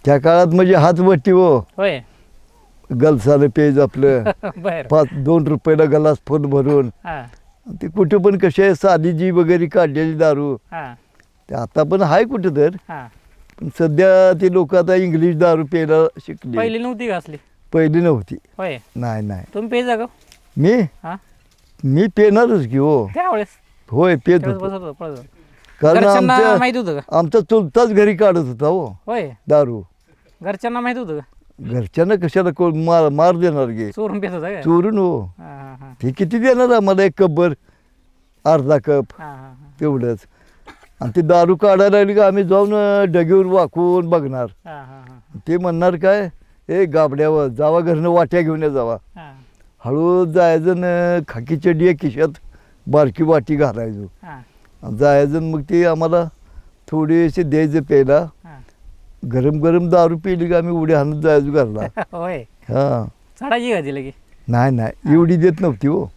त्या काळात म्हणजे हात वटी हो, होय गलसानं पेज आपलं बर 2 रुपयाला गलास फुल भरून. हा ते कुठे पण कशी आहे साधी जी वगैरे काढलेली दारू हा ते आता पण आहे कुठं तर. हा पण सध्या ते लोक आता इंग्लिश दारू प्यायला शिकले. पहिली नव्हती का असली पहिली नव्हती. होय नाही नाही तुम्ही पेजा का मी हा मी पेणारच की हो. त्यावेळेस होय पेत त्यावेळेस होतो. बसत होतं, पळत होतं. कारण घरच्यांना आमच्या माहित होतं का आमचा चुलताच घरी काढत होता हो होय दारू. घरच्यांना माहित होतं का घरच्यांना कशाला कोण मार देणार गे चोरून पेत होता का चोरून हो. हा हा हा ते किती देणार आम्हाला 1 कपभर अर्धा कप हा हा तेवढंच. आणि ते दारू काढायला लागली का आम्ही जाऊन डगीवर वाकून बघणार. हा हा हा ते म्हणणार काय ए गाबड्यावर जावा घरनं वाट्या घेऊन या जावा. हा हळू जायचं न खाकी चड्डी खिशात बारकी वाटी घालायचो. हा आणि जायचं मग ते आम्हाला थोडीशी द्यायचं प्यायला. हा गरम गरम दारू पिली का आम्ही उड्या हाणत जायचो घरला. होय हां चढायची का ती लगे नाही नाही एवढी देत नव्हती हो.